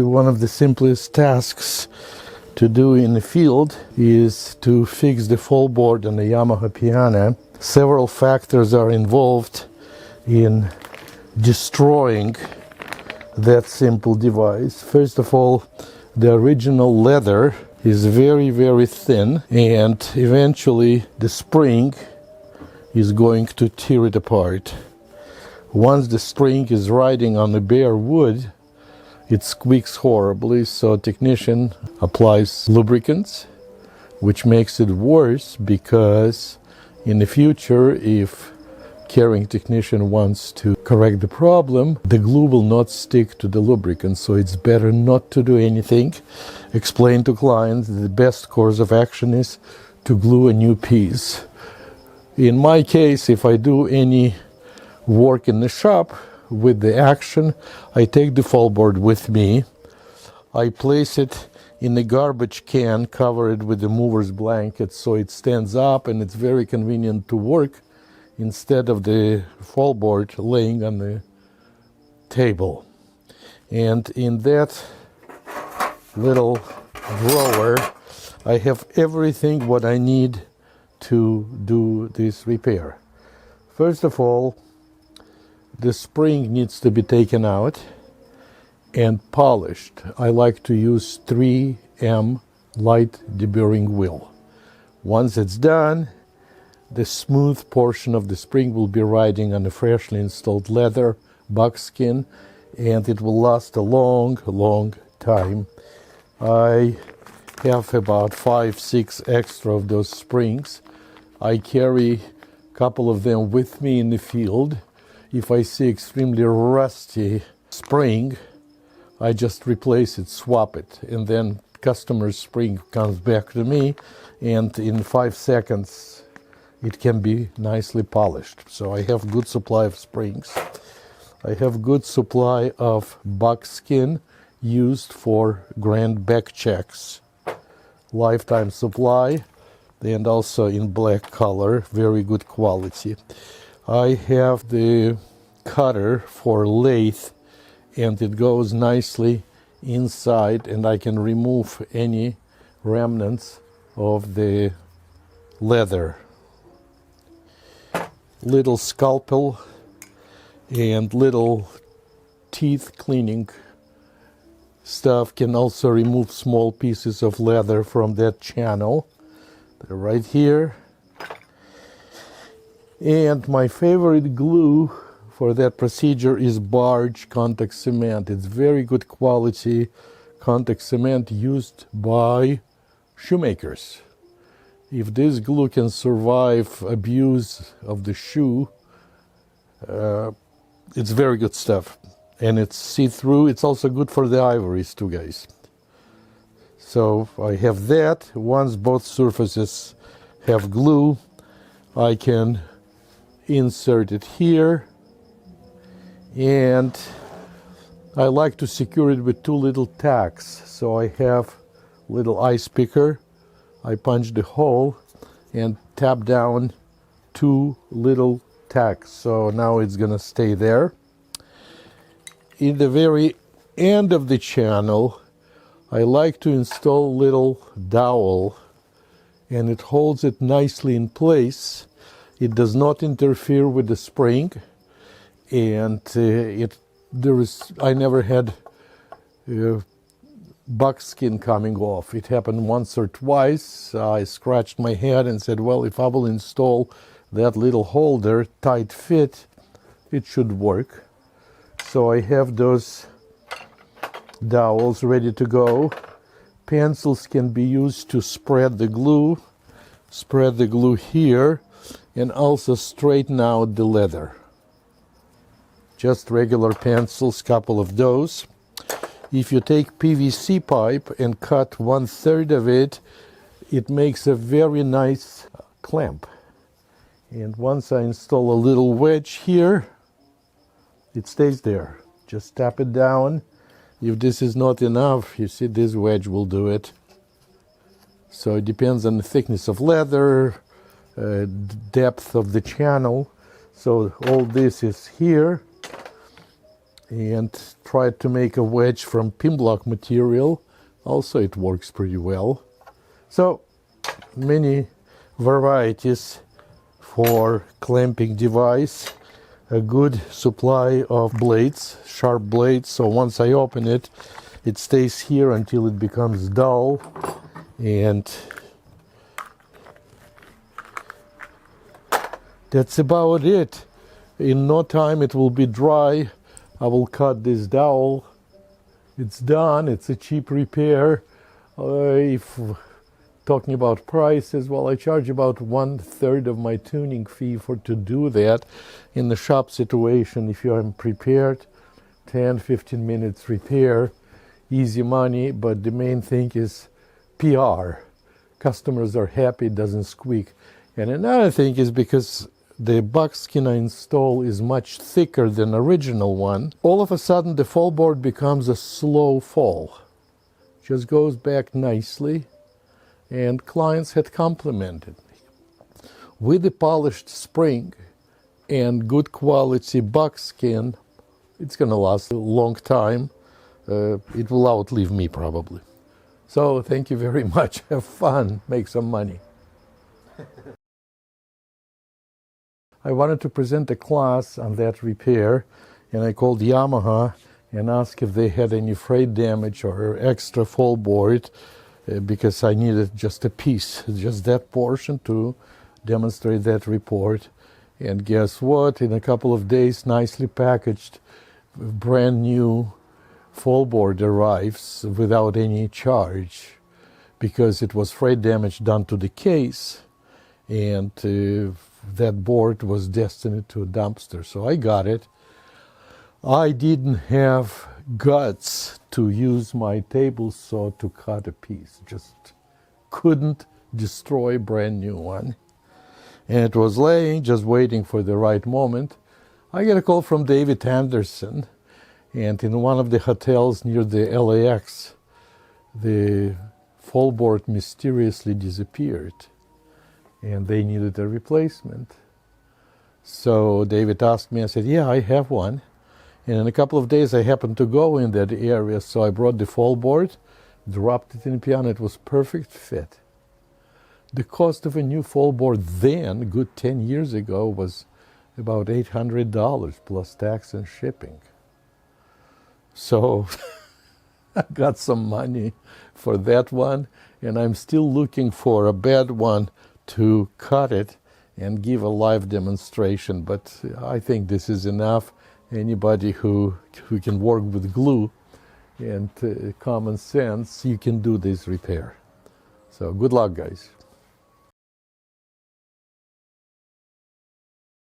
One of the simplest tasks to do in the field is to fix the fallboard on the Yamaha piano. Several factors are involved in destroying that simple device. First of all, the original leather is very, very thin, and eventually the spring is going to tear it apart. Once the spring is riding on the bare wood, it squeaks horribly, so a technician applies lubricants, which makes it worse because in the future, if carrying technician wants to correct the problem, the glue will not stick to the lubricant, so it's better not to do anything. Explain to clients that the best course of action is to glue a new piece. In my case, if I do any work in the shop with the action, I take the fallboard with me. I place it in the garbage can, cover it with the mover's blanket so it stands up, and it's very convenient to work instead of the fallboard laying on the table. And in that little drawer, I have everything what I need to do this repair. First of all, the spring needs to be taken out and polished. I like to use 3M light deburring wheel. Once it's done, the smooth portion of the spring will be riding on a freshly installed leather buckskin, and it will last a long, long time. I have about 5-6 extra of those springs. I carry a couple of them with me in the field. If I see extremely rusty spring, I just replace it, swap it, and then customer's spring comes back to me, and in 5 seconds it can be nicely polished. So I have good supply of springs. I have good supply of buckskin used for grand back checks. Lifetime supply, and also in black color, very good quality. I have the cutter for lathe, and it goes nicely inside, and I can remove any remnants of the leather. Little scalpel and little teeth cleaning stuff can also remove small pieces of leather from that channel. They're right here. And my favorite glue for that procedure is barge contact cement. It's very good quality contact cement used by shoemakers. If this glue can survive abuse of the shoe, it's very good stuff. And it's see-through. It's also good for the ivories too, guys. So I have that. Once both surfaces have glue, I can insert it here, and I like to secure it with 2 little tacks. So I have little ice picker. I punch the hole and tap down 2 little tacks. So now it's gonna stay there. In the very end of the channel, I like to install little dowel, and it holds it nicely in place. It does not interfere with the spring, and I never had buckskin coming off. It happened once or twice. I scratched my head and said, well, if I will install that little holder, tight fit, it should work. So I have those dowels ready to go. Pencils can be used to spread the glue. Spread the glue here, and also straighten out the leather. Just regular pencils, couple of those. If you take PVC pipe and cut 1/3 of it, it makes a very nice clamp. And once I install a little wedge here, it stays there. Just tap it down. If this is not enough, you see, this wedge will do it. So it depends on the thickness of leather, depth of the channel. So all this is here. and tried to make a wedge from pin block material. Also it works pretty well. So many varieties for clamping device. A good supply of blades, sharp blades, so once I open it, it stays here until it becomes dull, and that's about it. In no time it will be dry. I will cut this dowel. It's done. It's a cheap repair. If talking about prices, well, I charge about 1/3 of my tuning fee to do that. In the shop situation, if you are prepared, 10-15 minutes repair, easy money, but the main thing is PR. Customers are happy, it doesn't squeak. And another thing is because the buckskin I install is much thicker than original one, all of a sudden the fallboard becomes a slow fall. Just goes back nicely, and clients had complimented me. With the polished spring and good quality buckskin, it's going to last a long time. It will outlive me probably. So thank you very much. Have fun. Make some money. I wanted to present a class on that repair, and I called Yamaha and asked if they had any freight damage or extra fallboard, because I needed just a piece, just that portion to demonstrate that report. And guess what? In a couple of days, nicely packaged, brand new fallboard arrives without any charge, because it was freight damage done to the case, and that board was destined to a dumpster. So I got it. I didn't have guts to use my table saw to cut a piece. Just couldn't destroy a brand new one. And it was laying, just waiting for the right moment. I get a call from David Anderson, and in one of the hotels near the LAX, the fallboard mysteriously disappeared, and they needed a replacement. So David asked me, I said, yeah, I have one. And in a couple of days I happened to go in that area, so I brought the fallboard, dropped it in the piano. It was perfect fit. The cost of a new fallboard then, good 10 years ago, was about $800 plus tax and shipping. So I got some money for that one, and I'm still looking for a bad one to cut it and give a live demonstration, but I think this is enough. Anybody who can work with glue and common sense, you can do this repair. So good luck, guys.